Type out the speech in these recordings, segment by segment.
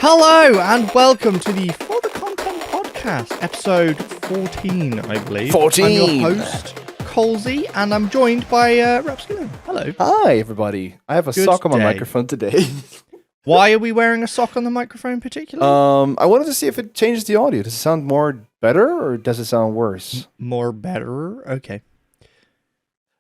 Hello and welcome to the For the Content podcast, episode 14, I believe. 14! I'm your host, Colesy, and I'm joined by Rapskilian. Hello. Hi, everybody. I have a Good sock on my day. microphone today. Why are we wearing a sock on the microphone particularly? I wanted to see if it changes the audio. Does it sound more better or does it sound worse? More better? Okay.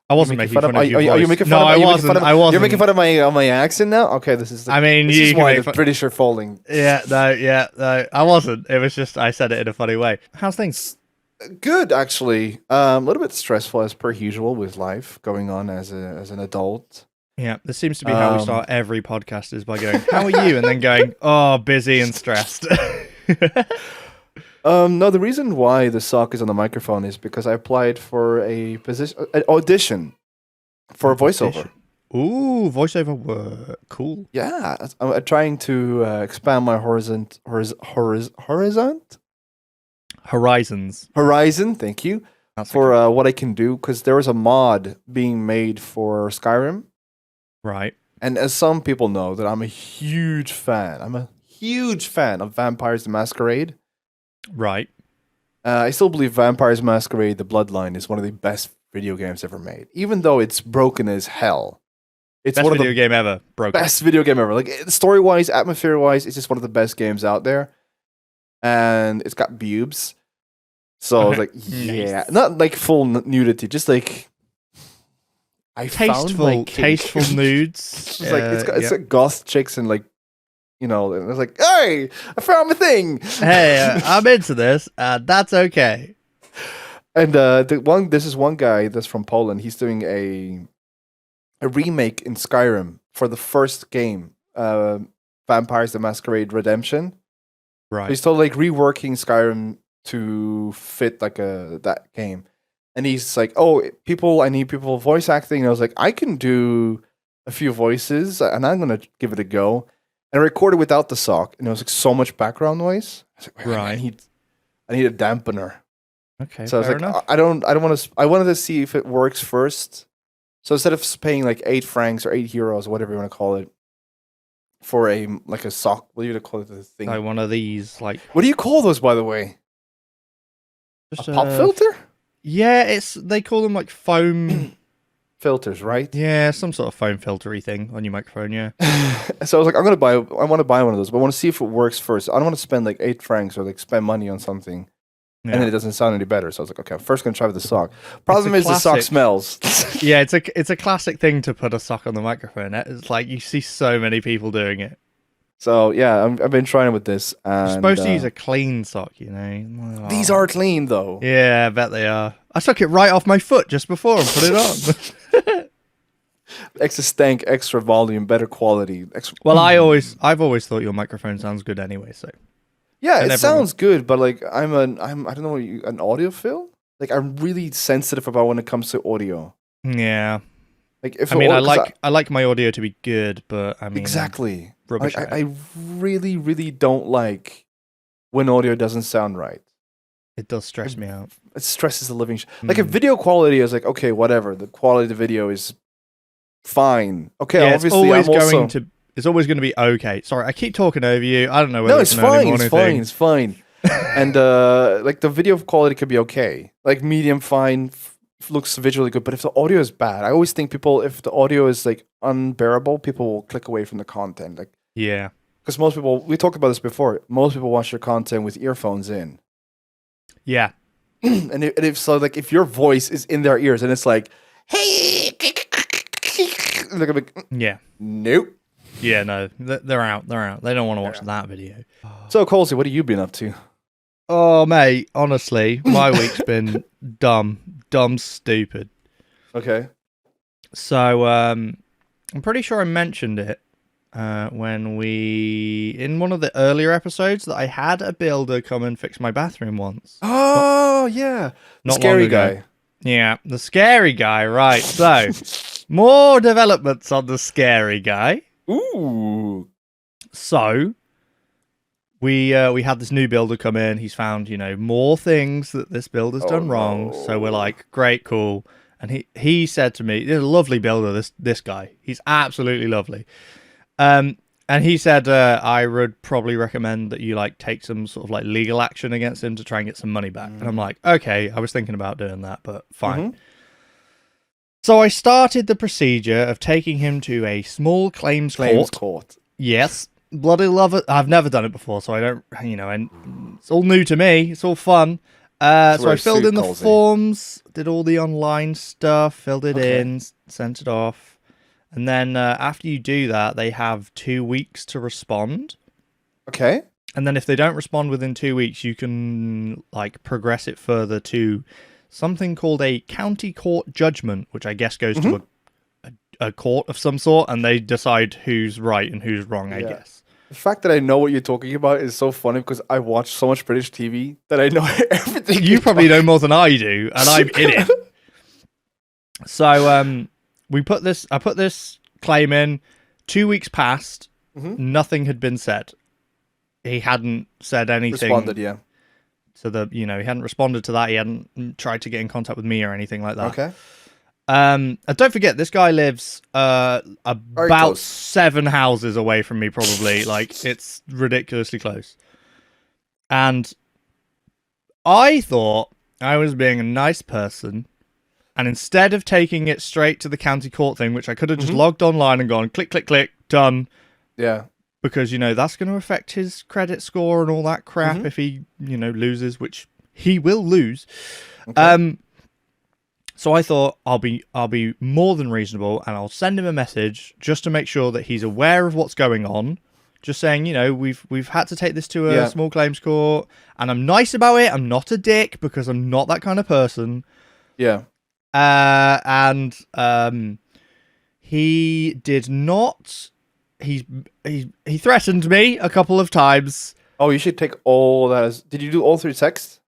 I wasn't making fun of are your you voice. making fun No, of I you're wasn't. making fun of, I wasn't. You're making fun of my accent now? Okay, this is I mean, this you is can why make the fun- British are falling. Yeah, no. I wasn't. It was just, I said it in a funny way. How's things? Good, actually. A little bit stressful as per usual with life going on as an adult. Yeah, this seems to be how we start every podcast is by going, how are you? And then going, oh, busy and stressed. No, the reason why the sock is on the microphone is because I applied for an audition for a voiceover. Ooh, voiceover work. Cool. Yeah, I'm trying to expand my horizon. Thank you That's for what I can do, because there was a mod being made for Skyrim, right. and as some people know, that I'm a huge fan. I'm a huge fan of Vampires the Masquerade. Right. I still believe Vampires the Masquerade: The Bloodline is one of the best video games ever made, even though it's broken as hell. It's Best one video of the game ever. Broken. best video game ever. Like story-wise, atmosphere-wise, it's just one of the best games out there. And it's got boobs. So I was like, yeah. Nice. Not like full nudity, just like I found my kink. Tasteful nudes. It's like it's got goth chicks and like, you know, and it's like, hey, I found my thing. Hey, I'm into this. That's okay. And this is one guy that's from Poland. He's doing a remake in Skyrim for the first game, Vampires the Masquerade Redemption. Right. So he's still like reworking Skyrim to fit like that game. And he's like, oh, I need people voice acting. And I was like, I can do a few voices and I'm going to give it a go. And I recorded without the sock. And it was like so much background noise. I was like, Right. I need a dampener. Okay. So I was fair like, enough. I wanted to see if it works first. So instead of paying like 8 francs or 8 euros, whatever you want to call it, for a sock, what do you call it? The thing. Like one of these, like What do you call those, by the way? just A pop filter? Yeah, they call them like foam. Filters, right? Yeah, some sort of foam filtery thing on your microphone. Yeah. So I was like, I want to buy one of those, but I want to see if it works first. I don't want to spend like 8 francs or like spend money on something, Yeah. and then it doesn't sound any better. So I was like, okay, I'm first gonna try with the sock. Problem is the sock classic. smells. Yeah, it's a classic thing to put a sock on the microphone. It's like you see so many people doing it. So yeah, I've been trying with this. And, You're supposed to use a clean sock, you know. These are clean though. Yeah, I bet they are. I took it right off my foot just before and put it on. Extra stank, extra volume, better quality. Well, I've always thought your microphone sounds good anyway. So Yeah, And it sounds good, but like I don't know, an audiophile. Like I'm really sensitive about when it comes to audio. yeah, Like if I mean, the I like my audio to be good, but I mean, exactly. rubbish. Like, I really, really don't like when audio doesn't sound right. It does stress me out. It stresses the living like if video quality is like, okay, whatever, the quality of the video is fine. Okay, Yeah, obviously it's always going to be okay. Sorry, I keep talking over you. I don't know whether no, it's an fine. early It's morning fine. It's fine. And like the video quality could be okay, like medium fine, looks visually good. But if the audio is bad, I always think if the audio is like unbearable, people will click away from the content. Like Yeah, because most people, we talked about this before. Most people watch your content with earphones in. yeah, And if so, like if your voice is in their ears and it's like, hey, they're gonna be, yeah, nope. yeah. No, they're out. They're out. They don't want to watch that video. So, Colesy, what have you been up to? Oh, mate, honestly, my week's been dumb, stupid. Okay. So, I'm pretty sure I mentioned it when in one of the earlier episodes that I had a builder come and fix my bathroom once. Oh, yeah. Not Scary long ago. guy. Yeah, the scary guy, right. So, more developments on the scary guy. Ooh. So, we had this new builder come in. He's found, more things that this builder's done wrong. no. So we're like, great, cool. And he said to me, "He's a lovely builder, this guy. He's absolutely lovely." And And he said, I would probably recommend that you like take some sort of like legal action against him to try and get some money back. And I'm like, okay, I was thinking about doing that, but fine. So I started the procedure of taking him to a small claims court. Yes. Bloody love it. I've never done it before, so I don't, and it's all new to me. It's all fun. So I filled in the forms, did all the online stuff, filled it in, sent it off. And then after you do that, they have 2 weeks to respond. Okay. And then if they don't respond within 2 weeks, you can like progress it further to something called a county court judgment, which I guess goes to a court of some sort, and they decide who's right and who's wrong, I guess. The fact that I know what you're talking about is so funny because I watch so much British TV that I know everything. You probably know more than I do, and I'm in it. So I put this claim in. 2 weeks passed. Nothing had been said. He hadn't said anything. Responded, yeah. So he hadn't responded to that. He hadn't tried to get in contact with me or anything like that. Okay. And don't forget, this guy lives about 7 houses away from me, probably. Like, it's ridiculously close. And I thought I was being a nice person, and instead of taking it straight to the county court thing, which I could have just logged online and gone, click, click, click, done. Yeah. Because, that's going to affect his credit score and all that crap if he, loses, which he will lose. Okay. So I thought I'll be more than reasonable, and I'll send him a message just to make sure that he's aware of what's going on. Just saying, we've had to take this to a small claims court, and I'm nice about it. I'm not a dick because I'm not that kind of person. Yeah. And he did not. He threatened me a couple of times. Oh, you should take all that. Did you do all through text?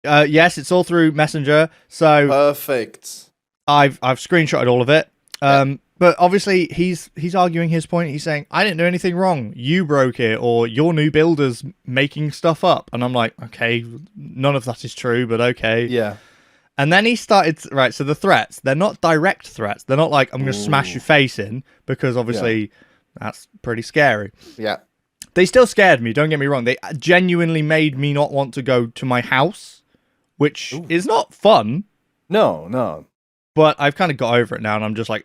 Yes, it's all through Messenger. So perfect. I've screenshotted all of it. But obviously he's arguing his point. He's saying, I didn't do anything wrong. You broke it, or your new builder's making stuff up. And I'm like, okay, none of that is true, but okay. Yeah. And then he started, right, so the threats, they're not direct threats. They're not like, I'm going to smash your face in, because obviously that's pretty scary. Yeah. They still scared me, don't get me wrong. They genuinely made me not want to go to my house, which is not fun. No. But I've kind of got over it now, and I'm just like,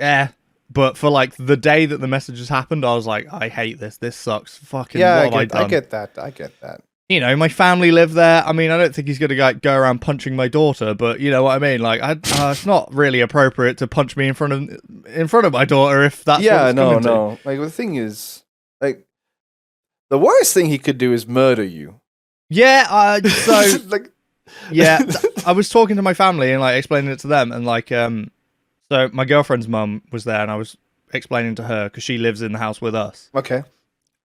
But for like the day that the messages happened, I was like, I hate this. This sucks. Fucking what have I done? I get that. My family live there. I mean, I don't think he's going to go around punching my daughter, but you know what I mean? Like, it's not really appropriate to punch me in front of my daughter if that's what it's coming to. Like, the thing is, like, the worst thing he could do is murder you. Yeah, so... like... Yeah, I was talking to my family and like explaining it to them, and like so my girlfriend's mum was there, and I was explaining to her because she lives in the house with us. Okay.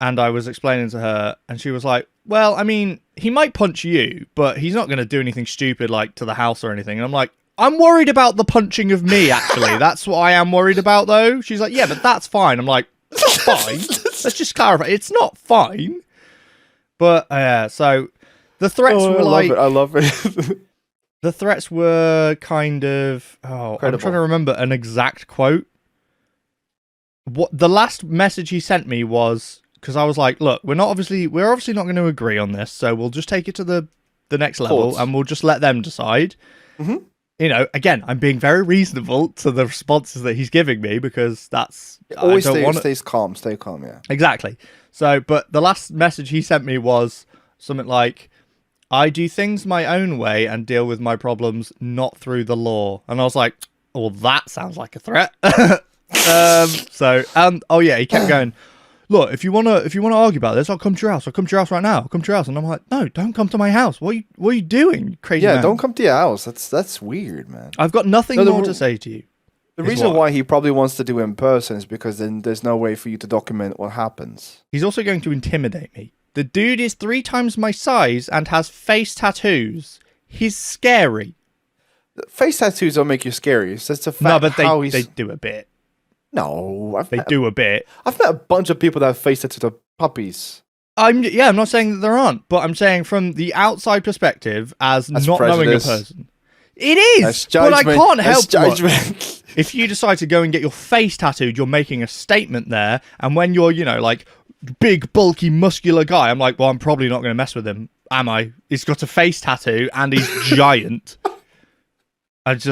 And I was explaining to her, and she was like, well, I mean, he might punch you, but he's not going to do anything stupid like to the house or anything. And I'm like, I'm worried about the punching of me, actually. That's what I am worried about, though. She's like, yeah, but that's fine. I'm like, it's not fine. Let's just clarify. It's not fine. But so the threats were like... I love it. The threats were kind of... I'm trying to remember an exact quote. What the last message he sent me was... Because I was like, look, we're obviously not going to agree on this, so we'll just take it to the next level, and we'll just let them decide. Mm-hmm. Again, I'm being very reasonable to the responses that he's giving me, because that's... Always stay calm, yeah. Exactly. So, but the last message he sent me was something like, I do things my own way and deal with my problems not through the law. And I was like, well, that sounds like a threat. He kept going, look, if you wanna argue about this, I'll come to your house. I'll come to your house right now. I'll come to your house. And I'm like, no, don't come to my house. What are you doing, you crazy man? Don't come to your house. That's weird, man. I've got nothing more to say to you. The reason why he probably wants to do it in person is because then there's no way for you to document what happens. He's also going to intimidate me. The dude is 3 times my size and has face tattoos. He's scary. Face tattoos don't make you scary. It's just a fact. No, but they do a bit. No, they do a bit. I've met a bunch of people that have face tattoos of puppies. I'm not saying that there aren't, but I'm saying from the outside perspective, as not knowing a person. It is, but I can't help it. If you decide to go and get your face tattooed, you're making a statement there, and when you're, big, bulky, muscular guy. I'm like, well, I'm probably not going to mess with him, am I? He's got a face tattoo and he's giant.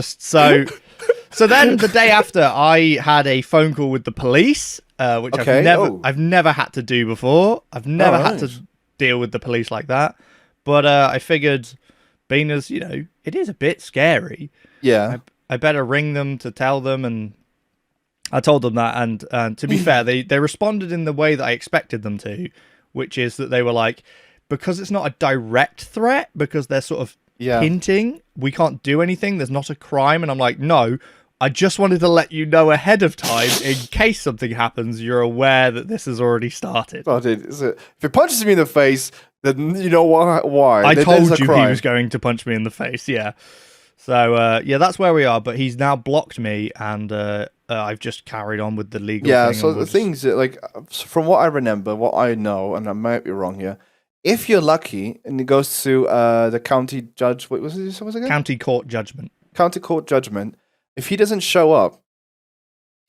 So then the day after, I had a phone call with the police, which I've never had to do before. I've never had to deal with the police like that. But I figured, being as, it is a bit scary. Yeah. I better ring them to tell them, and I told them that. And to be fair, they responded in the way that I expected them to, which is that they were like, because it's not a direct threat, because they're sort of hinting, we can't do anything, there's not a crime. And I'm like, no, I just wanted to let you know ahead of time in case something happens, you're aware that this has already started. Oh, dude, if it punches me in the face, then you know why. I told you he was going to punch me in the face, yeah. So, that's where we are. But he's now blocked me, and I've just carried on with the legal thing. Yeah, so the things that, like, from what I remember, what I know, and I might be wrong here, if you're lucky and it goes to the county judge, what was it again? County court judgment. County court judgment. If he doesn't show up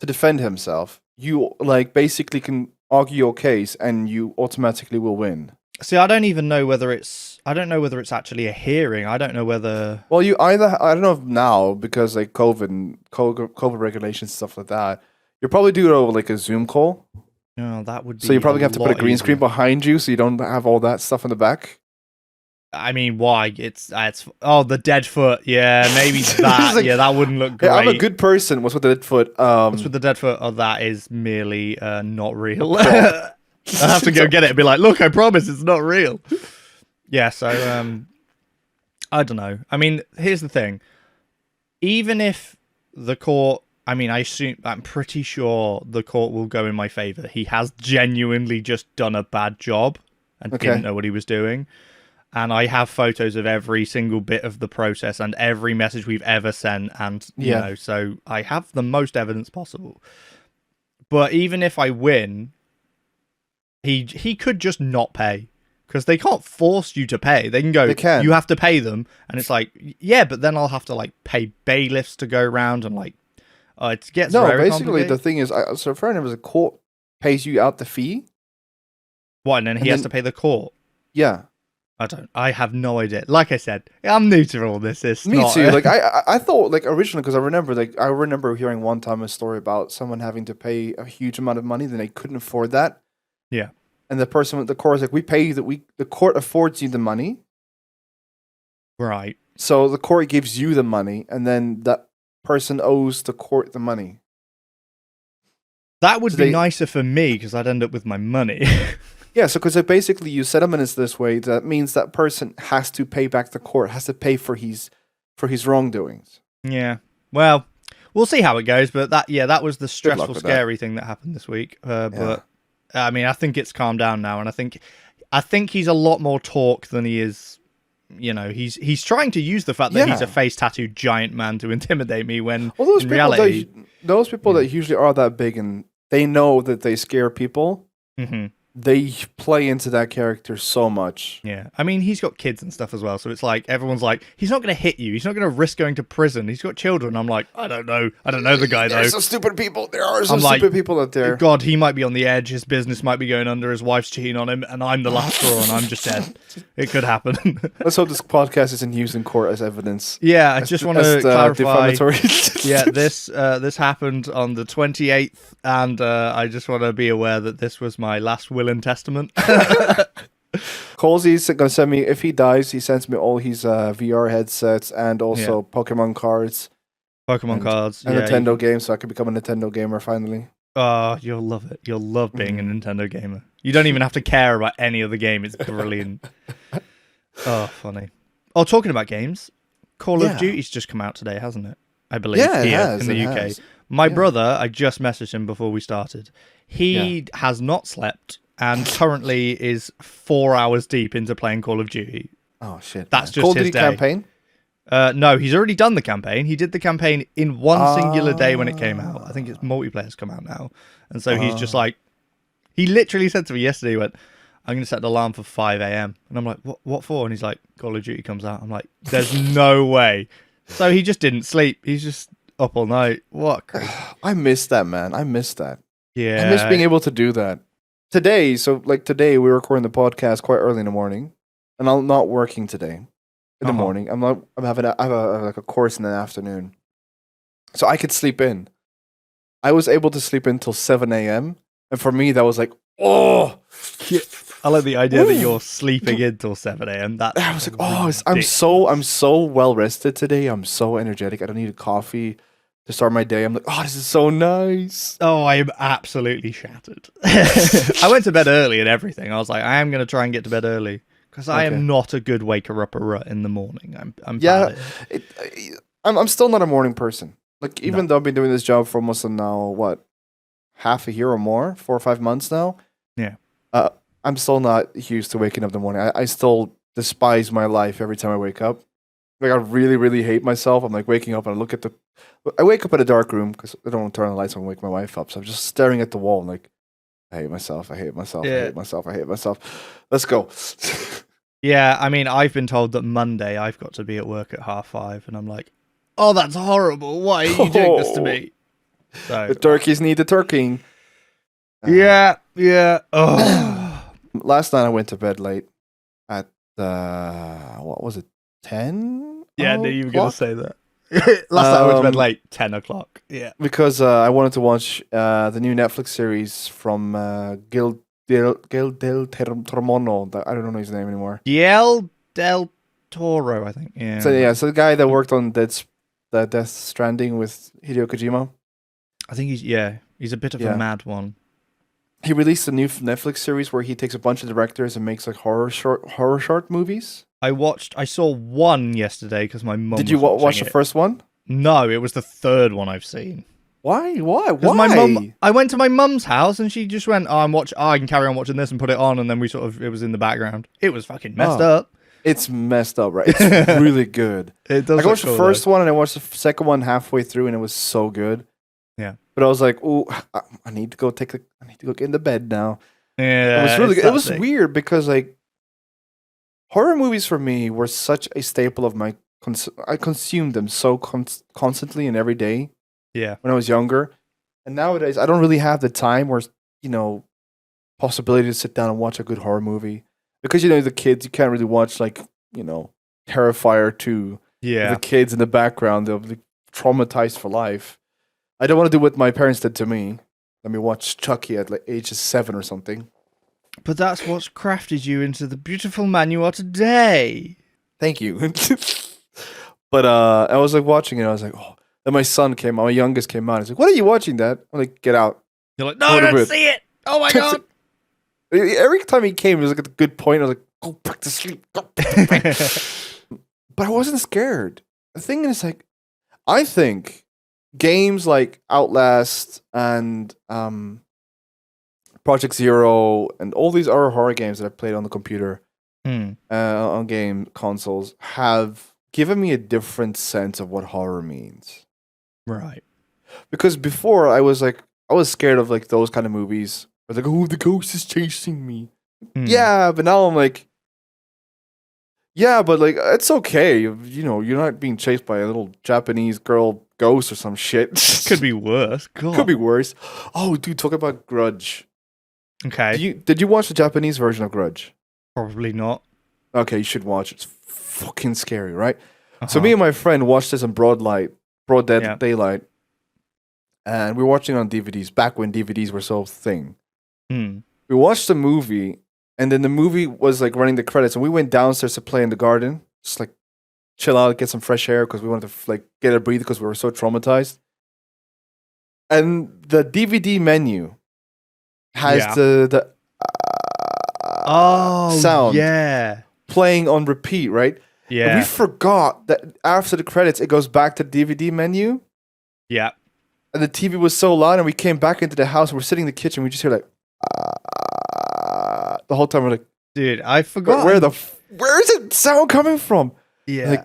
to defend himself, you basically can argue your case and you automatically will win. See, I don't even know whether it's actually a hearing. I don't know whether. Well, I don't know if now, because like COVID and COVID regulations, stuff like that, you'll probably do it over like a Zoom call. No, that would be. So you probably have to put a green screen behind you so you don't have all that stuff in the back. I mean, why? It's the dead foot. Yeah, maybe that. That wouldn't look great. Yeah, I'm a good person. What's with the dead foot? What's with the dead foot? Oh, that is merely not real. I have to go get it and be like, look, I promise it's not real. Yeah, so I don't know. I mean, here's the thing. Even if the court, I'm pretty sure the court will go in my favor. He has genuinely just done a bad job and didn't know what he was doing. And I have photos of every single bit of the process and every message we've ever sent. And, so I have the most evidence possible. But even if I win, he could just not pay. Because they can't force you to pay. They can go, you have to pay them. And it's like, yeah, but then I'll have to like pay bailiffs to go around and like, it gets very basically the thing is, so for example, the court pays you out the fee. What, and then he has to pay the court? Yeah. I have no idea. Like I said, I'm new to all this. Me too. Like I thought like originally, because I remember hearing one time a story about someone having to pay a huge amount of money, then they couldn't afford that. Yeah. And the person with the court was like, we pay you the court affords you the money. Right. So the court gives you the money, and then that person owes the court the money. That would be nicer for me, because I'd end up with my money. Yeah, so because basically you settlement is this way, that means that person has to pay back the court, has to pay for his wrongdoings. Yeah. Well, we'll see how it goes, but that was the stressful, scary thing that happened this week. But I mean, I think it's calmed down now, and I think he's a lot more talk than he is. He's trying to use the fact that he's a face tattooed giant man to intimidate me when in reality, those people that usually are that big and they know that they scare people. Mm-hmm. They play into that character so much. Yeah. I mean, he's got kids and stuff as well. So it's like, everyone's like, he's not going to hit you. He's not going to risk going to prison. He's got children. I'm like, I don't know. I don't know the guy, though. There's some stupid people. There are some stupid people out there. God, he might be on the edge. His business might be going under. His wife's cheating on him. And I'm the last straw and I'm just dead. It could happen. Let's hope this podcast isn't used in court as evidence. Yeah, I just want to clarify. Yeah, this happened on the 28th. And I just want to be aware that this was my last will and testament. Colesy's going to send me, if he dies, he sends me all his VR headsets and also Pokemon cards. Pokemon cards. And Nintendo games, so I can become a Nintendo gamer finally. Oh, you'll love it. You'll love being a Nintendo gamer. You don't even have to care about any other game. It's brilliant. Oh, funny. Oh, talking about games, Call of Duty's just come out today, hasn't it? I believe. Yeah, it here has, in the UK. Has. My brother, I just messaged him before we started. He has not slept and currently is 4 hours deep into playing Call of Duty. Oh, shit. That's just his day. Campaign? No, he's already done the campaign. He did the campaign in one singular day when it came out. I think it's multiplayer's come out now. And so he's just like, he literally said to me yesterday, he went, I'm going to set the alarm for 5 a.m. And I'm like, what for? And he's like, Call of Duty comes out. I'm like, there's no way. So he just didn't sleep. He's just up all night. What? I miss that, man. I miss that. Yeah. I miss being able to do that. today, so like today, we're recording the podcast quite early in the morning, and I'm not working today in the morning. I'm not. I have like a course in the afternoon, so I could sleep in. I was able to sleep in till 7 a.m. And for me, that was like, oh. I like the idea that you're sleeping in till 7 a.m. That's I was like, oh, I'm so well rested today. I'm so energetic. I don't need a coffee to start my day. I'm like, oh, this is so nice. Oh, I am absolutely shattered. I went to bed early and everything. I was like, I am going to try and get to bed early because I am not a good waker-upper in the morning. I'm bad at it. I'm still not a morning person. Like, even though I've been doing this job for almost now, what, half a year or more, 4 or 5 months now. Yeah. I'm still not used to waking up in the morning. I still despise my life every time I wake up. Like, I really, really hate myself. I'm like waking up and I wake up in a dark room because I don't want to turn the lights on and wake my wife up. So I'm just staring at the wall. I'm like, I hate myself. I hate myself. I hate myself. I hate myself. Let's go. Yeah, I mean, I've been told that Monday I've got to be at work at 5:30, and I'm like, oh, that's horrible. Why are you doing this to me? So, the turkeys need the turkeying. Yeah. Oh. Last night I went to bed late at, what was it, 10? Yeah, I knew you were going to say that. Last night I went to bed late, 10 o'clock. Yeah. Because I wanted to watch the new Netflix series from Gil del Tormono. I don't know his name anymore. Guillermo del Toro, I think. Yeah. So the guy that worked on Death Stranding with Hideo Kojima. I think he's a bit of a mad one. He released a new Netflix series where he takes a bunch of directors and makes like horror short movies. I saw one yesterday because my mum. Did you watch the first one? No, it was the third one I've seen. Why? I went to my mum's house and she just went, I can carry on watching this and put it on, and then it was in the background. It was fucking messed up. It's messed up, right? It's really good. It does. I watched the first one and I watched the second one halfway through, and it was so good. Yeah, but I was like, "Oh, I need to go get into bed now." Yeah, it was really good. It was weird because like horror movies for me were such a staple of my. I consumed them so constantly and every day. Yeah, when I was younger, and nowadays I don't really have the time or possibility to sit down and watch a good horror movie because the kids, you can't really watch like Terrifier 2. Yeah, the kids in the background, they'll be traumatized for life. I don't want to do what my parents did to me. Let me watch Chucky at like age 7 or something. But that's what's crafted you into the beautiful man you are today. Thank you. But I was like watching it. I was like, oh. Then my son came out. My youngest came out. He's like, "What are you watching, Dad?" I'm like, "Get out." You're like, "No, I don't see it." Oh my god. Every time he came, it was like at a good point. I was like, "Go back to sleep. Go back to bed." But I wasn't scared. The thing is, like, I think games like Outlast and Project Zero and all these other horror games that I've played on the computer, on game consoles, have given me a different sense of what horror means. Right. Because before I was scared of like those kind of movies. I was like, oh, the ghost is chasing me. Yeah, but now I'm like, yeah, but like it's okay. You're not being chased by a little Japanese girl ghost or some shit. Could be worse. God. Could be worse. Oh, dude, talk about Grudge. Okay. Did you watch the Japanese version of Grudge? Probably not. Okay, you should watch it. It's fucking scary, right? So me and my friend watched this in broad daylight, and we were watching it on DVDs back when DVDs were so thing. We watched the movie, and then the movie was like running the credits, and we went downstairs to play in the garden, just like chill out, get some fresh air because we wanted to like get a breathe because we were so traumatized. And the DVD menu has the sound playing on repeat, right? Yeah. And we forgot that after the credits, it goes back to the DVD menu. Yeah. And the TV was so loud, and we came back into the house, and we're sitting in the kitchen, we just hear like, the whole time we're like, dude, I forgot. Where is it sound coming from? Yeah. Like,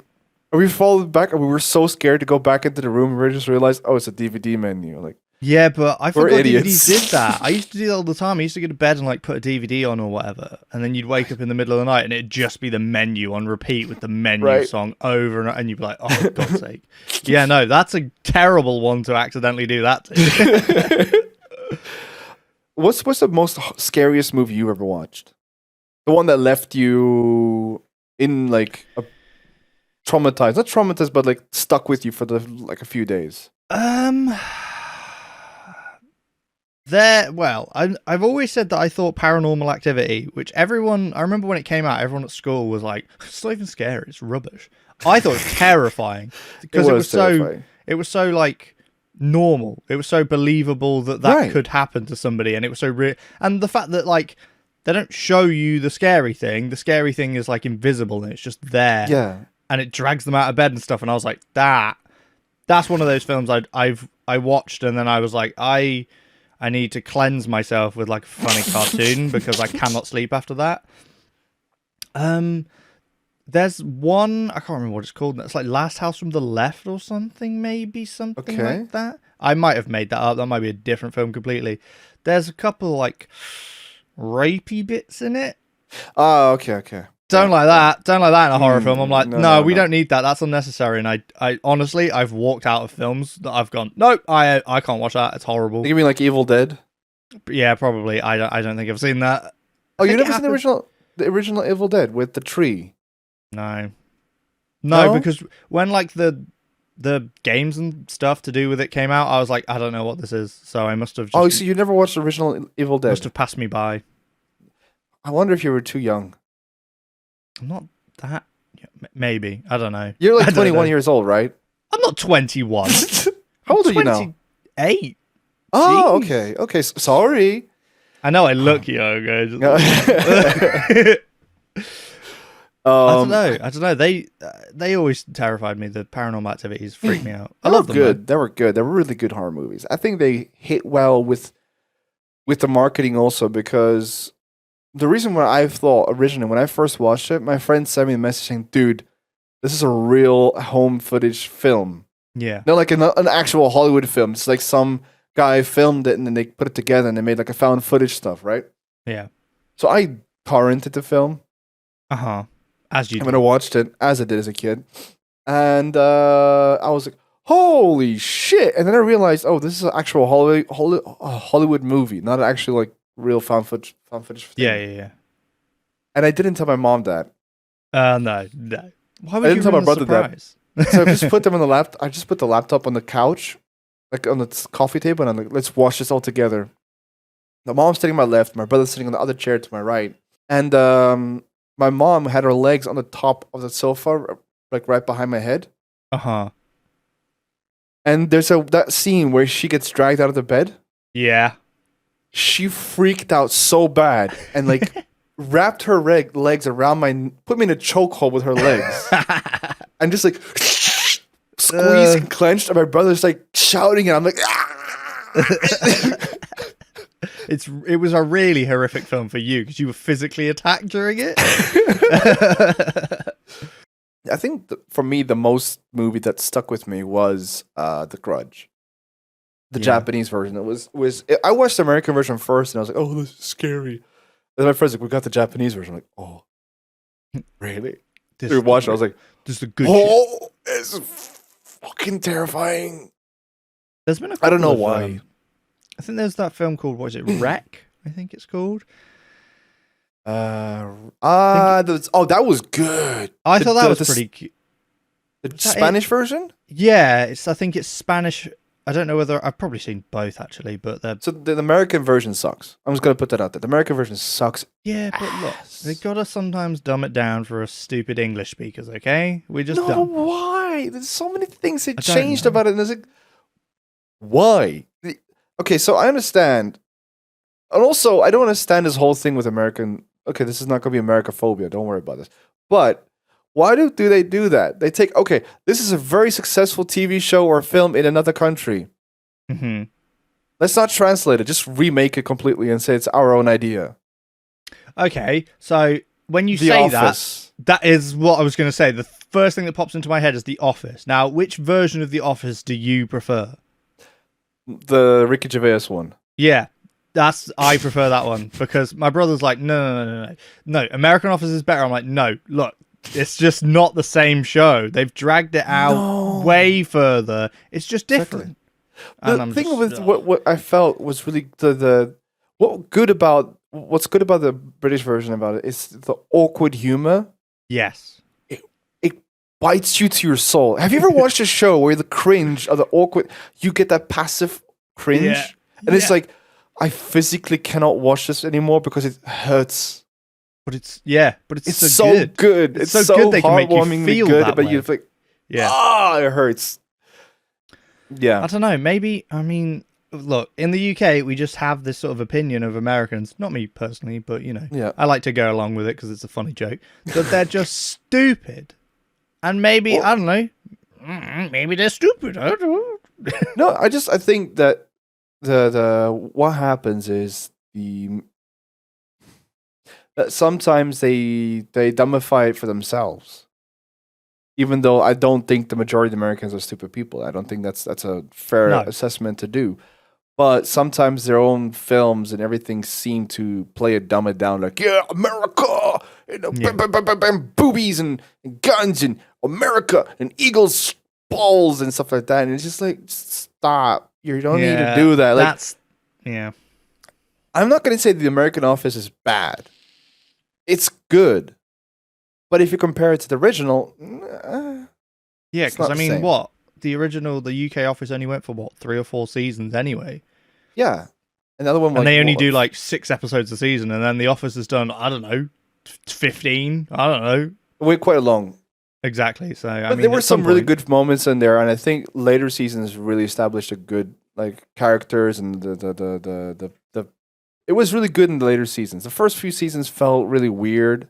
and we followed back, and we were so scared to go back into the room, and we just realized, oh, it's a DVD menu. Like, yeah, but I forgot idiots. DVDs did that. I used to do that all the time. I used to go to bed and like put a DVD on or whatever, and then you'd wake up in the middle of the night and it'd just be the menu on repeat with the menu song over and you'd be like, oh, for God's sake. Yeah, no, that's a terrible one to accidentally do that to. what's the most scariest movie you ever watched? The one that left you in like a traumatized, not traumatized, but like stuck with you for a few days. I've always said that I thought Paranormal Activity, which I remember when it came out, everyone at school was like, it's not even scary, it's rubbish. I thought it was terrifying because it was so like normal. It was so believable that could happen to somebody, and it was so real. And the fact that like they don't show you the scary thing is like invisible and it's just there. Yeah. And it drags them out of bed and stuff. And I was like, that's one of those films I watched, and then I was like, I need to cleanse myself with like a funny cartoon because I cannot sleep after that. There's one, I can't remember what it's called. It's like Last House from the Left or something, maybe something like that. I might have made that up. That might be a different film completely. There's a couple like rapey bits in it. Oh, okay. Don't like that in a horror film. I'm like, no, we don't need that. That's unnecessary. And I honestly, I've walked out of films that I've gone, nope, I can't watch that. It's horrible. You mean like Evil Dead? Yeah, probably. I don't think I've seen that. Oh, you never seen the original Evil Dead with the tree? No, because when like the games and stuff to do with it came out, I was like, I don't know what this is. So I must have just... Oh, so you never watched the original Evil Dead? Must have passed me by. I wonder if you were too young. I'm not that... Maybe. I don't know. You're like 21 years old, right? I'm not 21. How old are you now? 28. Oh, Jeez. okay. Sorry. I know I look young. I don't know. They always terrified me. The Paranormal Activities freaked me out. I love them. Good. They were good. They were really good horror movies. I think they hit well with the marketing also, because the reason why I thought originally when I first watched it, my friend sent me a message saying, "Dude, this is a real home footage film." Yeah. Not like an actual Hollywood film. It's like some guy filmed it and then they put it together and they made like a found footage stuff, right? Yeah. So I torrented the film. As you did. When I watched it, as I did as a kid. And I was like, holy shit. And then I realized, oh, this is an actual Hollywood movie, not an actual like real found footage thing. Yeah. And I didn't tell my mom that. No. Why would I didn't tell my brother surprise? That. So I just put them on the laptop. I just put the laptop on the couch, like on the coffee table, and I'm like, let's watch this all together. The mom's sitting on my left, my brother's sitting on the other chair to my right. And my mom had her legs on the top of the sofa, like right behind my head. And there's that scene where she gets dragged out of the bed. Yeah. She freaked out so bad and like wrapped her legs around put me in a chokehold with her legs. And just like squeezed and clenched. And my brother's like shouting and I'm like, It was a really horrific film for you because you were physically attacked during it. I think for me, the most movie that stuck with me was The Grudge. The Japanese version. I watched the American version first and I was like, oh, this is scary. And my friend's like, we got the Japanese version. I'm like, oh, really? We watched it. I was like, this is a good shit. It's fucking terrifying. There's been I don't know why. I think there's that film called, what is it, Wreck? I think it's called. That was good. I thought that was pretty cute. The Spanish version? Yeah, I think it's Spanish. I don't know whether I've probably seen both actually, but so the American version sucks. I'm just gonna put that out there. The American version sucks. Yeah, but look, they gotta sometimes dumb it down for us stupid English speakers. Okay, we just why? There's so many things that changed about it, and it's like, why? Okay, so I understand, and also I don't understand this whole thing with American. Okay, this is not gonna be Americaphobia. Don't worry about this. But why do they do that? They take, okay, this is a very successful TV show or film in another country. Mm-hmm. Let's not translate it. Just remake it completely and say it's our own idea. Okay, so when you The say Office. that is what I was going to say. The first thing that pops into my head is The Office. Now, which version of The Office do you prefer? The Ricky Gervais one. Yeah. I prefer that one because my brother's like, no, American Office is better. I'm like, no, look, it's just not the same show. They've dragged it out way further. It's just different. Exactly. The thing with what I felt was really what's good about the British version about it is the awkward humor. Yes. It bites you to your soul. Have you ever watched a show where the cringe or the awkward, you get that passive cringe? Yeah. And it's like, I physically cannot watch this anymore because it hurts. But it's so good. It's so good they can make you heartwarmingly feel good, that but way. you're like, it hurts. Yeah. I don't know. Maybe, I mean, look, in the UK, we just have this sort of opinion of Americans. Not me personally, but, you know, Yeah. I like to go along with it because it's a funny joke. That they're just stupid. And maybe, I don't know, maybe they're stupid. I don't know. No, I think that the what happens is that sometimes they dumbify it for themselves. Even though I don't think the majority of Americans are stupid people. I don't think that's a fair assessment to do. But sometimes their own films and everything seem to dumb it down, like, yeah, America, boobies and guns and America and eagles balls and stuff like that. And it's just like, stop. You don't need to do that. Like, I'm not going to say the American Office is bad. It's good. But if you compare it to the original, because I mean, the original, the UK Office only went for 3 or 4 seasons anyway. Yeah, another one. And they only do like 6 episodes a season, and then the Office has done, I don't know, 15. I don't know. We're quite long. Exactly. So I mean, there were some really good moments in there, and I think later seasons really established a good like characters and the. It was really good in the later seasons. The first few seasons felt really weird.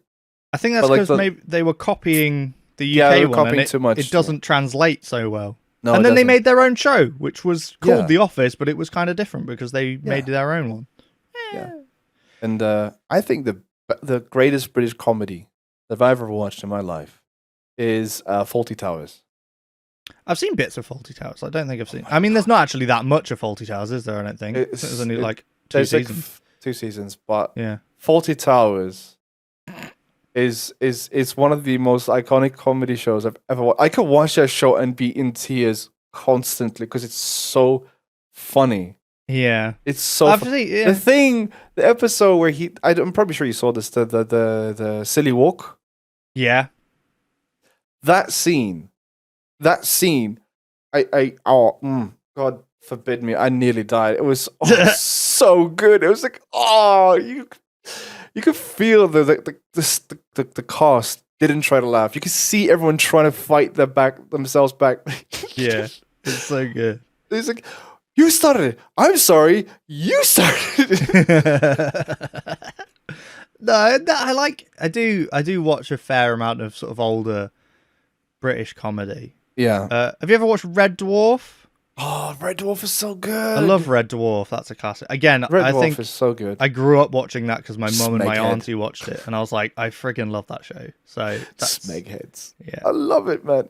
I think that's because maybe they were copying the UK one, and too much. It doesn't translate so well. No, and then they made their own show, which was called The Office, but it was kind of different because they made their own one. Yeah. And I think the greatest British comedy that I've ever watched in my life is Fawlty Towers. I've seen bits of Fawlty Towers. I don't think I've seen. I mean, there's not actually that much of Fawlty Towers, is there? I don't think there's only like 2 seasons. Like 2 seasons, but yeah, Fawlty Towers is one of the most iconic comedy shows I've ever watched. I could watch that show and be in tears constantly because it's so funny. Yeah, it's so the episode where I'm probably sure you saw this, the silly walk. Yeah, that scene, God forbid me, I nearly died. It was so good. It was like, you could feel the cast didn't try to laugh. You could see everyone trying to fight themselves back. Yeah, it's so good. It's like, you started it. I'm sorry, you started it. I do watch a fair amount of sort of older British comedy. Yeah. Have you ever watched Red Dwarf? Oh, Red Dwarf is so good. I love Red Dwarf. That's a classic. Again, I think is so good. I grew up watching that because my mum and my auntie watched it, and I was like, I friggin' love that show. So that's Smegheads. Yeah, I love it, man.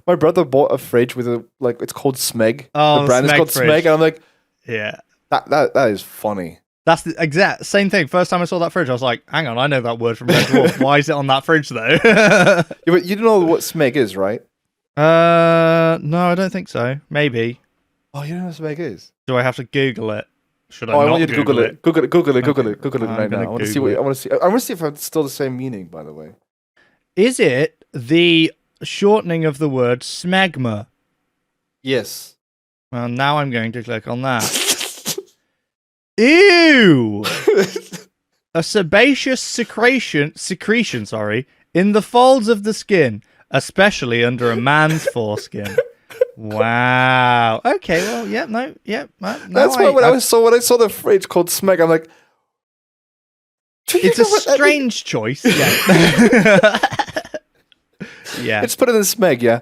My brother bought a fridge with it's called Smeg. Oh, the brand is called Smeg, and I'm like, yeah, that is funny. That's the exact same thing. First time I saw that fridge, I was like, hang on, I know that word from Red Dwarf. Why is it on that fridge though? Yeah, but you don't know what Smeg is, right? No, I don't think so. Maybe. Oh, you don't know what Smeg is? Do I have to Google it? Should I? I not want you to Google it. Google it Okay. right now. I want to see I want to see if it's still the same meaning. By the way, is it the shortening of the word smegma? Yes. Well, now I'm going to click on that. Ew! A sebaceous secretion, in the folds of the skin, especially under a man's foreskin. Wow. Okay. Well, That's why when I saw the fridge called Smeg, I'm like, it's a strange choice. Yeah. Yeah. It's put it in Smeg. Yeah.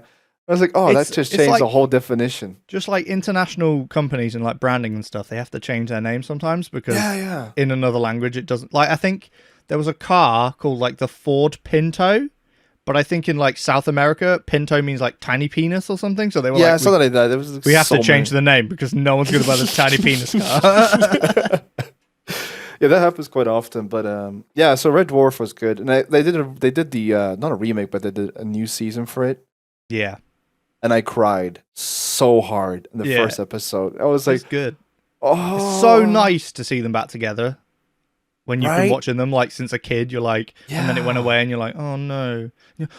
I was like, that just changed the whole definition. Just like international companies and like branding and stuff, they have to change their name sometimes because in another language it doesn't. Like I think there was a car called like the Ford Pinto, but I think in like South America, Pinto means like tiny penis or something. So they were like, something like that. There was we have to change the name because no one's going to buy this tiny penis car. Yeah, that happens quite often. But so Red Dwarf was good, and they did the not a remake, but they did a new season for it. Yeah. And I cried so hard in the first episode. I was like, it's good. It's so nice to see them back together. When you've been watching them, like, since a kid, you're like, and then it went away, and you're like, oh no,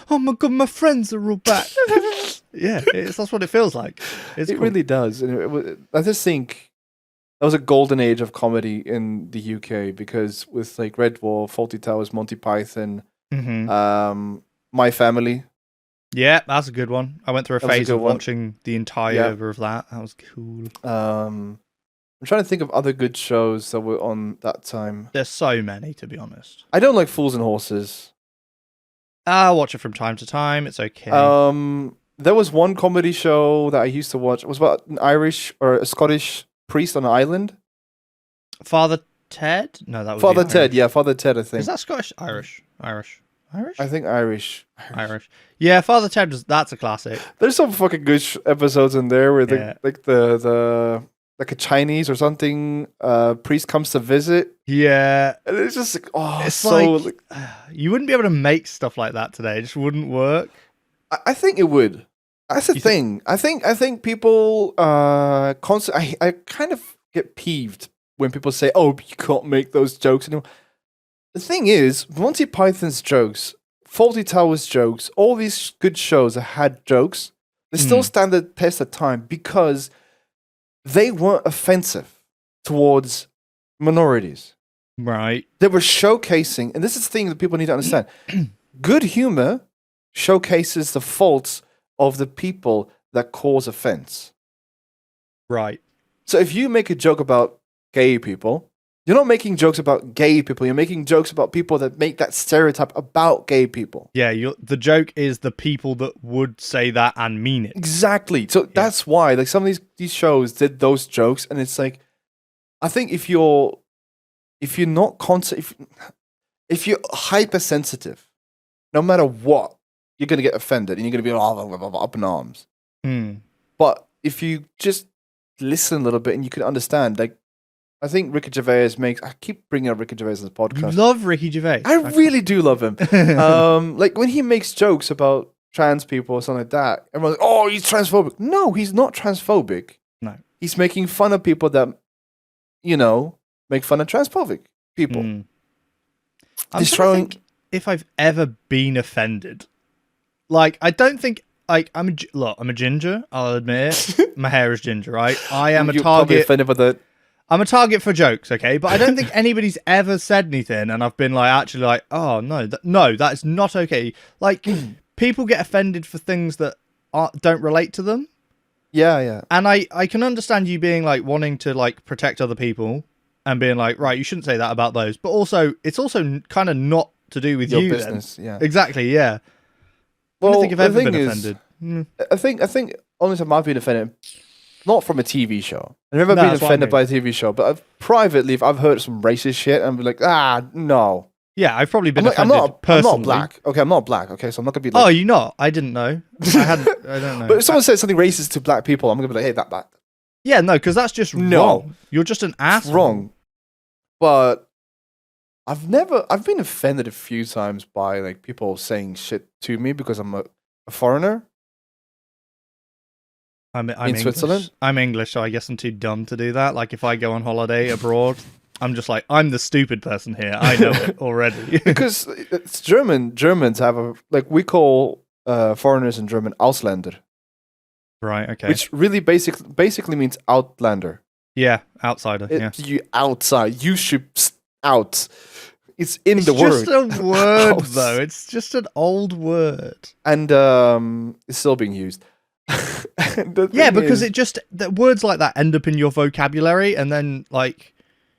oh my god, my friends are all back. Yeah, that's what it feels like. It cool. Really does. And I just think that was a golden age of comedy in the UK, because with like Red Dwarf, Fawlty Towers, Monty Python, My Family. Yeah, that's a good one. I went through a phase of watching the entire of that. That was cool. I'm trying to think of other good shows that were on that time. There's so many, to be honest. I don't like Fools and Horses. I'll watch it from time to time. It's okay. There was one comedy show that I used to watch. It was about an Irish or a Scottish priest on an island. Father Ted? No, that was Father Ted. Yeah, Father Ted, I think. Is that Scottish? Irish? I think Irish. Yeah, Father Ted, that's a classic. There's some fucking good episodes in there where the like a Chinese or something priest comes to visit. Yeah. And it's just like, it's so... Like, you wouldn't be able to make stuff like that today. It just wouldn't work. I think it would. That's the thing. I think people constantly... I kind of get peeved when people say, oh, you can't make those jokes anymore. The thing is, Monty Python's jokes, Fawlty Towers jokes, all these good shows that had jokes, they still stand the test of time because they weren't offensive towards minorities. Right. They were showcasing, and this is the thing that people need to understand. Good humor showcases the faults of the people that cause offense. Right. So if you make a joke about gay people, you're not making jokes about gay people. You're making jokes about people that make that stereotype about gay people. Yeah, the joke is the people that would say that and mean it. Exactly. So that's why, like, some of these shows did those jokes, and it's like, I think if you're not if you're hypersensitive, no matter what, you're gonna get offended and you're gonna be up in arms. But if you just listen a little bit and you can understand, like, I think Ricky Gervais I keep bringing up Ricky Gervais in the podcast. You love Ricky Gervais. I really do love him. Like, when he makes jokes about trans people or something like that, everyone's like, oh, he's transphobic. No, he's not transphobic. No. He's making fun of people that, make fun of transphobic people. I'm trying to think if I've ever been offended. Like, I don't think... Like, I'm a ginger, I'll admit it. My hair is ginger, right? I am a target... offended by that. I'm a target for jokes, okay? But I don't think anybody's ever said anything and I've been like, actually like, oh, no, that is not okay. Like, people get offended for things that don't relate to them. Yeah. And I can understand you being like, wanting to like protect other people and being like, right, you shouldn't say that about those. But also, it's also kind of not to do with your you business, then. yeah. Exactly, yeah. Well, I don't think I've ever been offended. I think only time I've been offended, not from a TV show. I've never been offended by a TV show, but I've heard some racist shit and I'm like, no. Yeah, I've probably been offended personally. I'm not black. Okay, I'm not black. Okay, so I'm not gonna be like, oh, you're not? I didn't know. I don't know. But if someone says something racist to black people, I'm gonna be like, hey, that black. Yeah, no, because that's just wrong. You're just an asshole. Wrong. But I've been offended a few times by like people saying shit to me because I'm a foreigner. I'm in Switzerland. I'm English, so I guess I'm too dumb to do that. Like, if I go on holiday abroad, I'm just like, I'm the stupid person here. I know it already. Because it's German. Germans have we call foreigners in German Ausländer. Right, okay. Which really basically means outlander. Yeah, outsider. You outside. You should out. It's in the word. It's just a word, though. It's just an old word. And it's still being used. Yeah, because that words like that end up in your vocabulary, and then like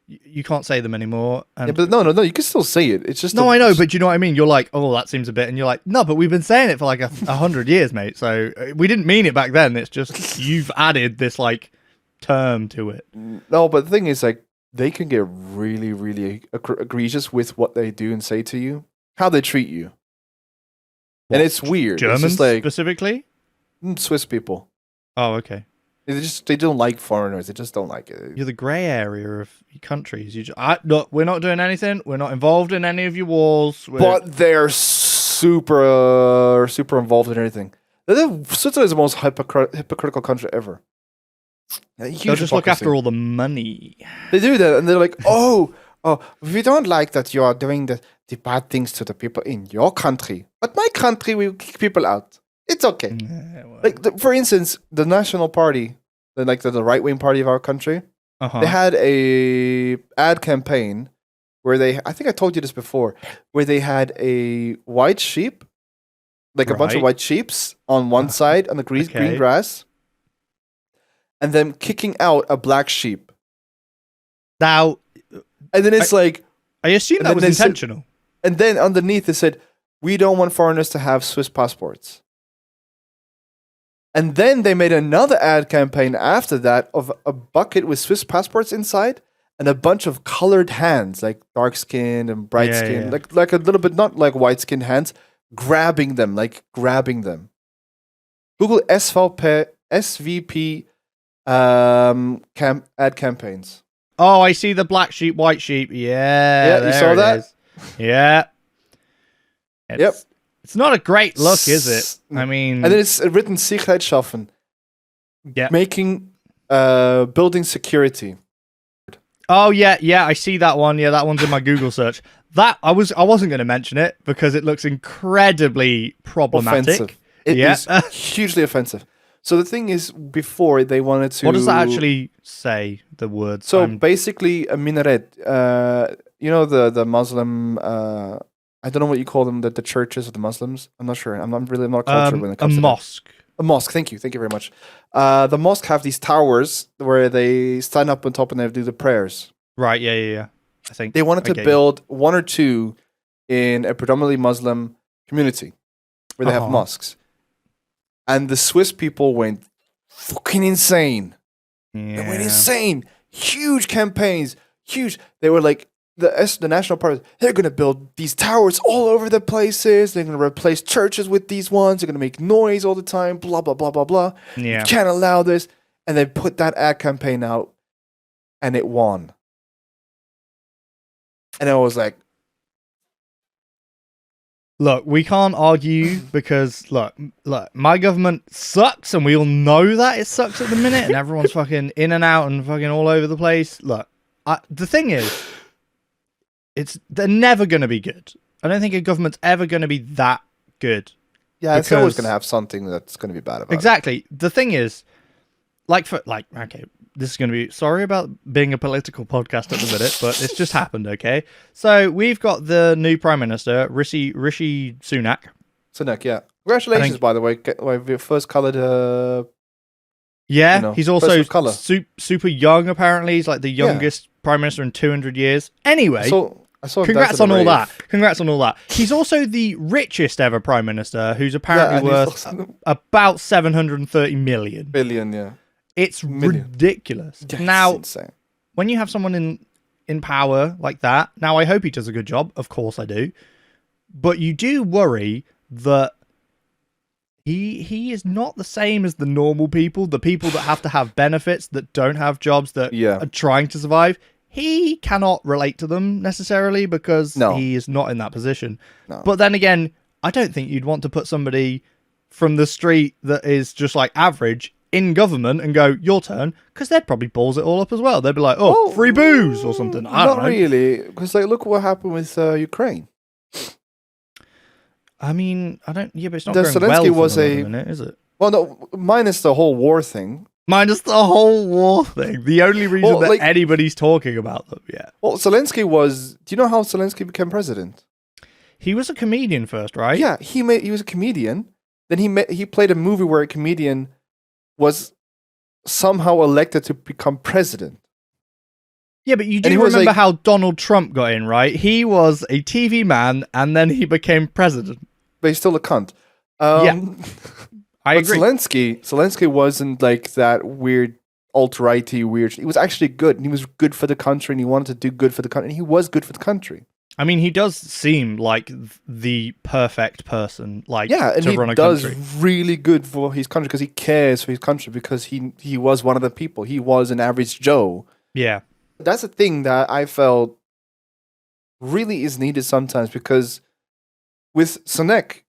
you can't say them anymore. And... Yeah, but no, you can still say it. It's just no, I know, but you know what I mean. You're like, oh, that seems a bit, and you're like, no, but we've been saying it for like 100 years, mate. So we didn't mean it back then. It's just you've added this like term to it. No, but the thing is, like, they can get really, really egregious with what they do and say to you, how they treat you, and it's weird. Germans, it's just like, specifically. Swiss people. Oh, okay. They don't like foreigners. They just don't like it. You're the grey area of countries. Look, we're not doing anything. We're not involved in any of your wars. But they're super involved in everything. Switzerland is the most hypocritical country ever. They'll just look after all the money. They do that, and they're like, oh, we don't like that you are doing the bad things to the people in your country, but my country will kick people out. It's okay. Yeah, well. Like, for instance, the National Party, the right-wing party of our country, they had a ad campaign where I think I told you this before, where they had a white sheep, like a bunch of white sheeps on one side on the green grass, and then kicking out a black sheep. Now, and then it's like, I assume that was intentional. And then underneath it said, "We don't want foreigners to have Swiss passports." And then they made another ad campaign after that of a bucket with Swiss passports inside and a bunch of colored hands, like dark skin and bright skin, like a little bit not like white skinned hands, grabbing them. Google SVP ad campaigns. Oh, I see the black sheep, white sheep. Yeah, you saw that? Yeah. It's not a great look, is it? I mean... And then it's written Sicherheit schaffen. Yeah. Making building security. Oh, yeah, I see that one. Yeah, that one's in my Google search. That I wasn't going to mention it because it looks incredibly problematic. Offensive. It is hugely offensive. So the thing is, before they wanted to... What does that actually say, the words? So basically, a minaret. You know the Muslim... I don't know what you call them, the churches of the Muslims. I'm not sure. I'm not cultured when it comes to mosque. A mosque. Thank you very much. The mosque have these towers where they stand up on top and they do the prayers. Right. Yeah. I think they wanted to build one or two in a predominantly Muslim community where they have mosques, and the Swiss people went fucking insane. Yeah. They went insane. Huge campaigns. Huge. They were like. The National Party, they're going to build these towers all over the places. They're going to replace churches with these ones. They're going to make noise all the time, blah, blah, blah, blah, blah. Yeah. You can't allow this. And they put that ad campaign out, and it won. And I was like... Look, we can't argue because, look, my government sucks, and we all know that it sucks at the minute, and everyone's fucking in and out and fucking all over the place. Look, the thing is... They're never going to be good. I don't think a government's ever going to be that good. Yeah, it's always going to have something that's going to be bad about it. The thing is, okay, this is going to be... Sorry about being a political podcast at the minute, but it's just happened, okay? So we've got the new Prime Minister, Rishi Sunak. Sunak, yeah. Congratulations, by the way. We first coloured... Yeah, he's also super young, apparently. He's like the youngest Prime Minister in 200 years. Anyway... I saw congrats on all that. He's also the richest ever Prime Minister, who's apparently worth about 730 million. Billion, yeah. It's ridiculous. Yeah, now, it's insane. When you have someone in power like that, now I hope he does a good job. Of course I do. But you do worry that he is not the same as the normal people, the people that have to have benefits, that don't have jobs, that are trying to survive. He cannot relate to them necessarily because he is not in that position. No. But then again, I don't think you'd want to put somebody from the street that is just like average in government and go, your turn, because they'd probably balls it all up as well. They'd be like, free booze or something. I don't know. Not really, because look what happened with Ukraine. I mean, I don't... Yeah, but it's not going Zelensky well for them at the minute, is it? Well, no, minus the whole war thing. Minus the whole war thing. The only reason that anybody's talking about them, yeah. Well, Zelensky was... Do you know how Zelensky became president? He was a comedian first, right? Yeah, he was a comedian. Then he played a movie where a comedian was somehow elected to become president. Yeah, but you do remember how Donald Trump got in, right? He was a TV man, and then he became president. But he's still a cunt. Yeah. I agree. Zelensky wasn't like that weird alt-righty weird. He was actually good, and he was good for the country, and he wanted to do good for the country, and he was good for the country. I mean, he does seem like the perfect person, to run a country. Yeah, and he does really good for his country because he cares for his country because he was one of the people. He was an average Joe. Yeah. That's a thing that I felt really is needed sometimes because with Sunak,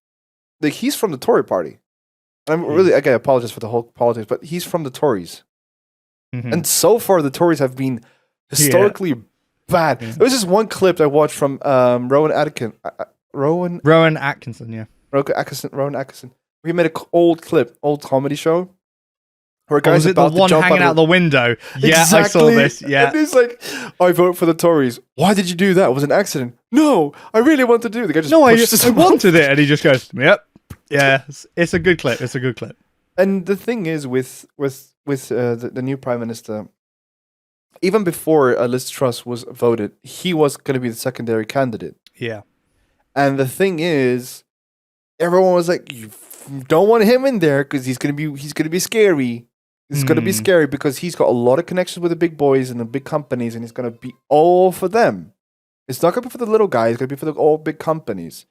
he's from the Tory party. I apologize for the whole politics, but he's from the Tories. And so far, the Tories have been historically bad. There was this one clip I watched from Rowan Atkinson. Rowan Atkinson, yeah. Rowan Atkinson. We made an old comedy show. Where Was it the one hanging out the window? Yeah, exactly. I saw this. Yeah. And he's like, I vote for the Tories. Why did you do that? It was an accident. No, I really want to do it. The guy just I wanted it. And he just goes, yep. Yeah, it's a good clip. It's a good clip. And the thing is with the new Prime Minister, even before Liz Truss was voted, he was going to be the secondary candidate. Yeah. And the thing is, everyone was like, you don't want him in there because he's going to be scary. It's going to be scary because he's got a lot of connections with the big boys and the big companies, and it's going to be all for them. It's not going to be for the little guys. It's going to be for the all big companies.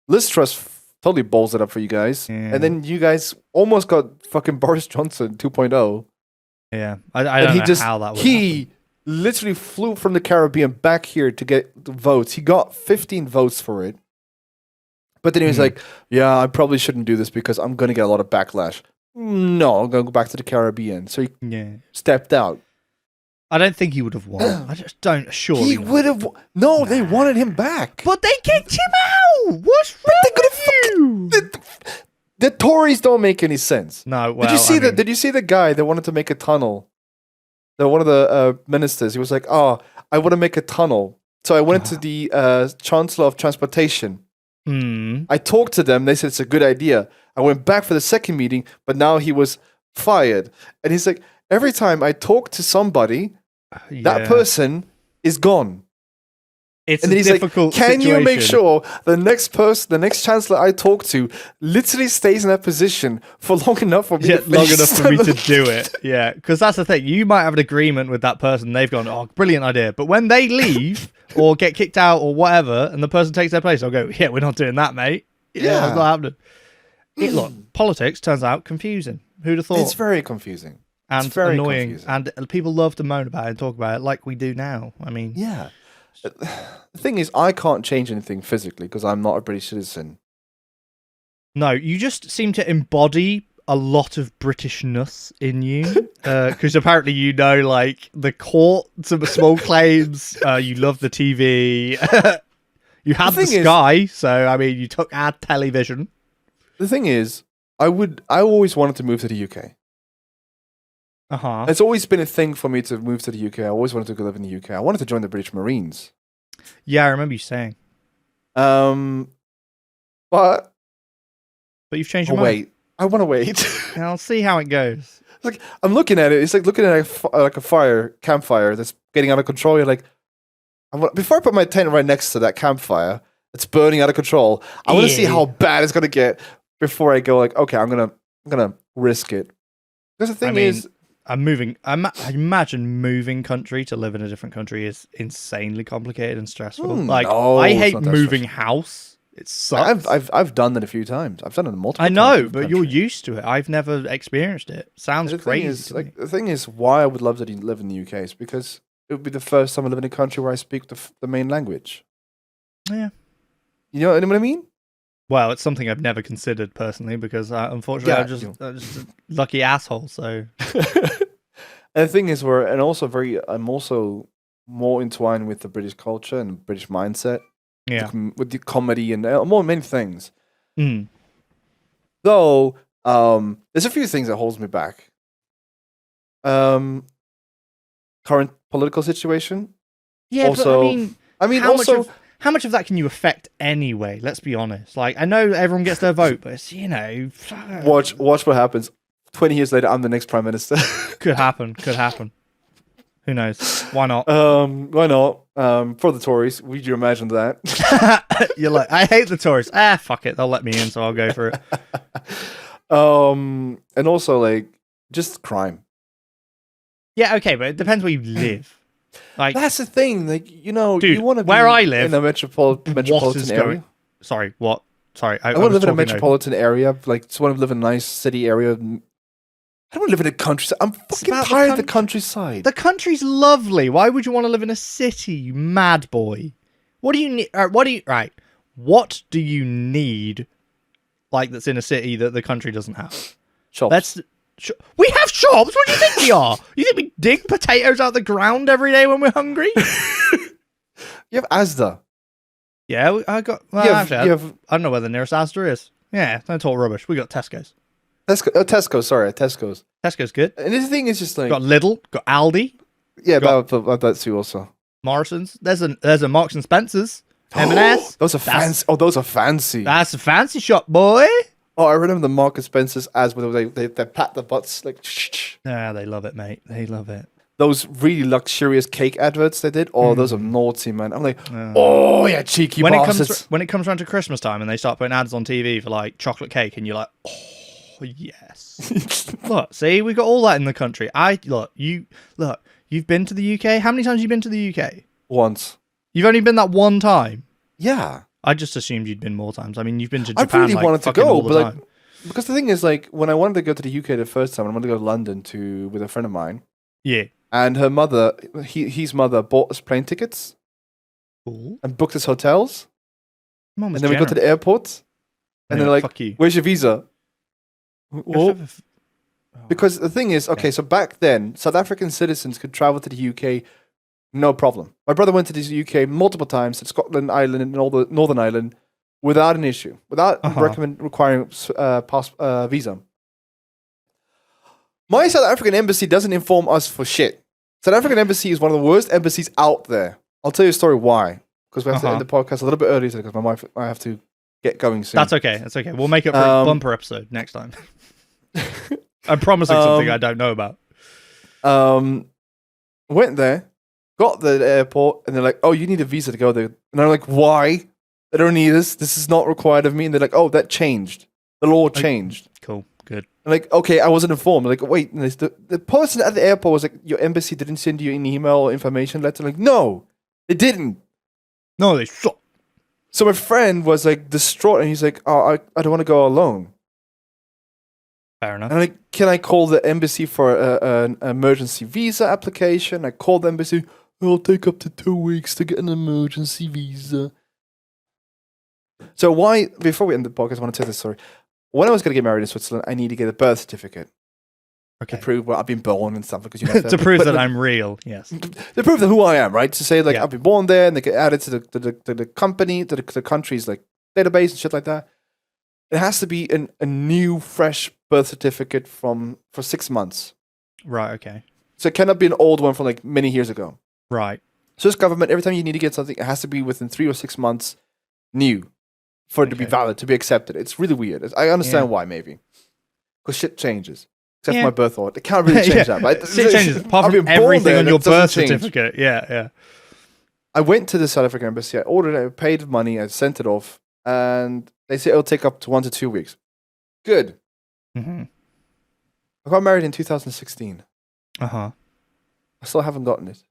Liz Truss totally balls it up for you guys. Yeah. And then you guys almost got fucking Boris Johnson 2.0. Yeah. I don't know how that would happen. Literally flew from the Caribbean back here to get the votes. He got 15 votes for it. But then he was like, yeah, I probably shouldn't do this because I'm going to get a lot of backlash. No, I'm going to go back to the Caribbean. So he stepped out. I don't think he would have won. I just don't. Surely he would have. No, they wanted him back. But they kicked him out. What's wrong with you? The Tories don't make any sense. No. Well, Did you see the guy that wanted to make a tunnel? One of the ministers. He was like, "Oh, I want to make a tunnel." So I went to the Chancellor of Transportation. I talked to them. They said it's a good idea. I went back for the second meeting, but now he was fired. And he's like, every time I talk to somebody, that person is gone. It's a difficult situation. Can you make sure the next chancellor I talk to literally stays in that position for long enough for me to do it? Yeah, because that's the thing. You might have an agreement with that person. They've gone, oh, brilliant idea. But when they leave or get kicked out or whatever, and the person takes their place, I'll go, yeah, we're not doing that, mate. Yeah, it's not happening. Look, politics turns out confusing. Who'd have thought? It's very confusing. And it's very annoying. Confusing. And people love to moan about it and talk about it like we do now. I mean... Yeah. The thing is, I can't change anything physically because I'm not a British citizen. No, you just seem to embody a lot of Britishness in you. Because apparently you know, like, the court, some small claims, you love the TV. You had the Sky, so, I mean, you took our television. The thing is, I always wanted to move to the UK. It's always been a thing for me to move to the UK. I always wanted to go live in the UK. I wanted to join the British Marines. Yeah, I remember you saying. But you've changed your mind. Wait, I want to wait. Yeah, I'll see how it goes. Like I'm looking at it. It's like looking at a campfire that's getting out of control. You're like, before I put my tent right next to that campfire, it's burning out of control. I want to see how bad it's gonna get before I go. Like, okay, I'm gonna risk it. Because the thing is. I imagine moving country to live in a different country is insanely complicated and stressful. I hate moving house. It sucks. I've done that a few times. I've done it multiple times. I know, but you're used to it. I've never experienced it. Sounds crazy. The thing is, why I would love to live in the UK is because it would be the first time I live in a country where I speak the main language. Yeah. You know what I mean? Well, it's something I've never considered personally because unfortunately I'm just a lucky asshole. So, and the thing is, I'm also more entwined with the British culture and British mindset. Yeah, with the comedy and many things. Though, there's a few things that holds me back. Current political situation. Yeah, also, but how much of that can you affect anyway? Let's be honest. Like, I know everyone gets their vote, but it's, watch what happens. 20 years later, I'm the next prime minister. Could happen. Who knows? Why not? Why not? For the Tories, would you imagine that? You're like, I hate the Tories. Fuck it. They'll let me in, so I'll go for it. And also, like, just crime. Yeah, okay, but it depends where you live. Like, that's the thing, like, dude, you want to be where I live in a metropolitan area. Sorry, what? Sorry, I want to live in a metropolitan area. Like, just want to live in a nice city area. I don't want to live in a countryside. I'm fucking tired of the countryside. The country's lovely. Why would you want to live in a city, you mad boy? What do you need? What do you need? Like, that's in a city that the country doesn't have. Shops. We have shops. What do you think we are? You think we dig potatoes out the ground every day when we're hungry? You have Asda. Yeah, I got. Well, actually, I don't know where the nearest Asda is. Yeah, don't talk rubbish. We got Tesco's. Tesco. Sorry, Tesco's. Tesco's good. And this thing is just like Got Lidl. Got Aldi. Yeah, that too also. Morrison's. There's a Marks and Spencer's. M&S. Those are fancy. Oh, those are fancy. That's a fancy shop, boy. Oh, I remember the Marks and Spencer's as when they pat the butts like. Yeah, they love it, mate. They love it. Those really luxurious cake adverts they did. Oh, those are naughty, man. I'm like, oh yeah, cheeky bastards. When it comes around to Christmas time and they start putting ads on TV for like chocolate cake, and you're like, oh yes. Look, see, we got all that in the country. You've been to the UK. How many times have you been to the UK? Once. You've only been that one time. Yeah. I just assumed you'd been more times. I mean, you've been to Japan. I really wanted to go, all the time. Because the thing is, like, when I wanted to go to the UK the first time, I wanted to go to London with a friend of mine. Yeah. And her mother, his mother, bought us plane tickets. Cool. And booked us hotels. Mom was and then we got to the airport. And they're like, fuck you. Where's your visa? Because the thing is, okay, so back then, South African citizens could travel to the UK, no problem. My brother went to the UK multiple times, to Scotland, Ireland, and all the Northern Ireland, without an issue, without requiring visa. My South African embassy doesn't inform us for shit. South African embassy is one of the worst embassies out there. I'll tell you a story why. Because we have to end the podcast a little bit early today because my wife, I have to get going soon. That's okay. That's okay. We'll make it for a bumper episode next time. I'm promising something I don't know about. Went there, got to the airport, and they're like, oh, you need a visa to go there. And I'm like, why? I don't need this. This is not required of me. And they're like, oh, that changed. The law changed. Cool. Good. I'm like, okay, I wasn't informed. I'm like, wait, and the person at the airport was like, your embassy didn't send you an email or information letter. I'm like, no, it didn't. No, they suck. So my friend was like distraught, and he's like, oh, I don't want to go alone. Fair enough. And I'm like, can I call the embassy for an emergency visa application? I called the embassy. It'll take up to 2 weeks to get an emergency visa. So before we end the podcast, I want to tell this story. When I was going to get married in Switzerland, I need to get a birth certificate. Okay. To prove where I've been born and stuff. Because you have to prove that I'm real, yes. To prove that who I am, right? To say, like, I've been born there, and they get added to the company, to the country's, like, database and shit like that. It has to be a new, fresh birth certificate for 6 months. Right, okay. So it cannot be an old one from, like, many years ago. Right. Swiss government, every time you need to get something, it has to be within 3 or 6 months new for it to be valid, to be accepted. It's really weird. I understand why, maybe. Because shit changes. Except for my birth order. It can't really change that, right? Shit changes. Apart from everything on your birth certificate. Yeah. I went to the South African embassy. I ordered it. I paid money. I sent it off. And they say it'll take up to 1 to 2 weeks. Good. Mm-hmm. I got married in 2016. Uh-huh. I still haven't gotten it.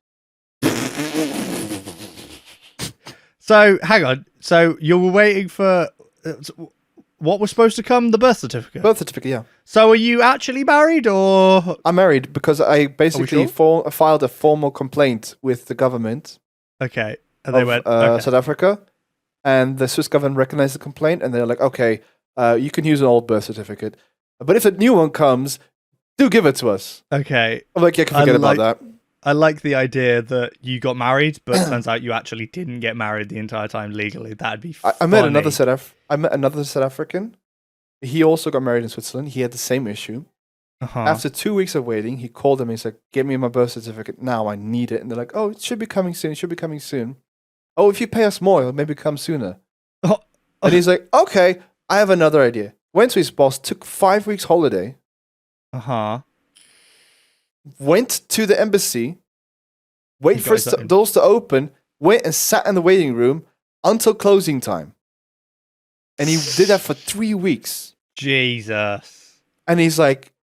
So, hang on. So, you were waiting for... what was supposed to come? The birth certificate? Birth certificate, yeah. So, are you actually married, or...? I'm married because I basically filed a formal complaint with the government. Okay. And they went, okay. South Africa. And the Swiss government recognized the complaint, and they're like, okay, you can use an old birth certificate. But if a new one comes, do give it to us. Okay. I'm like, yeah, can forget about that. I like the idea that you got married, but it turns out you actually didn't get married the entire time legally. That'd be funny. I met another South African. He also got married in Switzerland. He had the same issue. After 2 weeks of waiting, he called them and he's like, give me my birth certificate now. I need it. And they're like, oh, it should be coming soon. It should be coming soon. Oh, if you pay us more, it'll maybe come sooner. And he's like, okay, I have another idea. Went to his boss, took 5 weeks holiday. Went to the embassy, wait for doors to open, went and sat in the waiting room until closing time. And he did that for 3 weeks. Jesus. And he's like,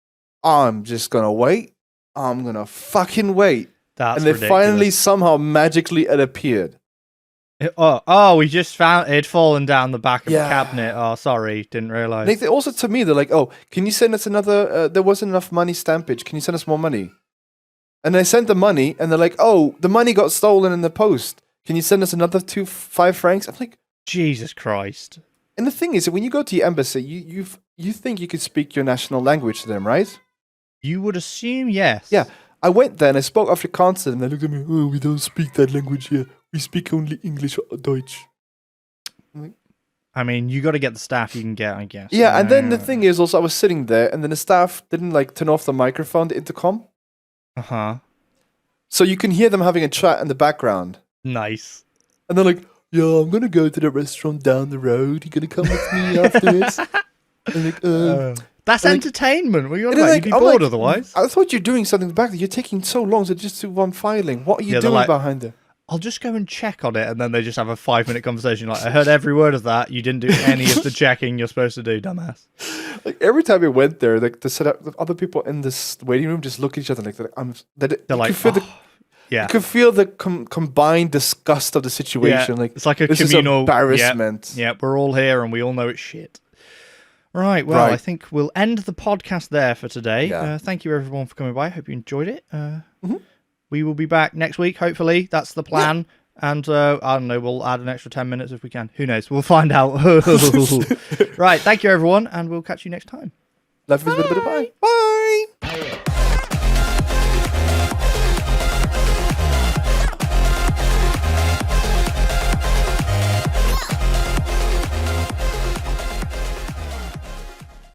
I'm just going to wait. I'm going to fucking wait. That's ridiculous. Finally, somehow, magically, it appeared. We just found it had fallen down the back of the cabinet. Oh, sorry, didn't realize. They also to me, they're like, "Oh, can you send us another? There wasn't enough money stampage. Can you send us more money?" And I sent the money, and they're like, "Oh, the money got stolen in the post. Can you send us another 5 francs?" I'm like, Jesus Christ. And the thing is, when you go to your embassy, you think you could speak your national language to them, right? You would assume yes. Yeah. I went there and I spoke Afrikaans and they looked at me, oh, we don't speak that language here. We speak only English or Deutsch. I mean, you got to get the staff you can get, I guess. Yeah, and then the thing is also I was sitting there and then the staff didn't like turn off the microphone, the intercom. Uh-huh. So you can hear them having a chat in the background. Nice. And they're like, yeah, I'm going to go to the restaurant down the road. You going to come with me after this? And like, that's entertainment. What are you on and about? like, You'd be I'm bored like, otherwise. I thought you're doing something in the back. You're taking so long to just do one filing. What are you they're doing like, behind there? I'll just go and check on it, and then they just have a 5-minute conversation. Like, I heard every word of that. You didn't do any of the checking you're supposed to do, dumbass. Like every time we went there, like the other people in this waiting room just look at each other like They're like, you could feel the combined disgust of the situation. Yeah, like it's like a this communal is embarrassment. Yeah, we're all here, and we all know it's shit. Right, well, I think we'll end the podcast there for today. Yeah. Thank you, everyone, for coming by. Hope you enjoyed it. We will be back next week, hopefully. That's the plan. Yeah. And, I don't know, we'll add an extra 10 minutes if we can. Who knows? We'll find out. Right, thank you, everyone, and we'll catch you next time. Love you. Bye. Bye.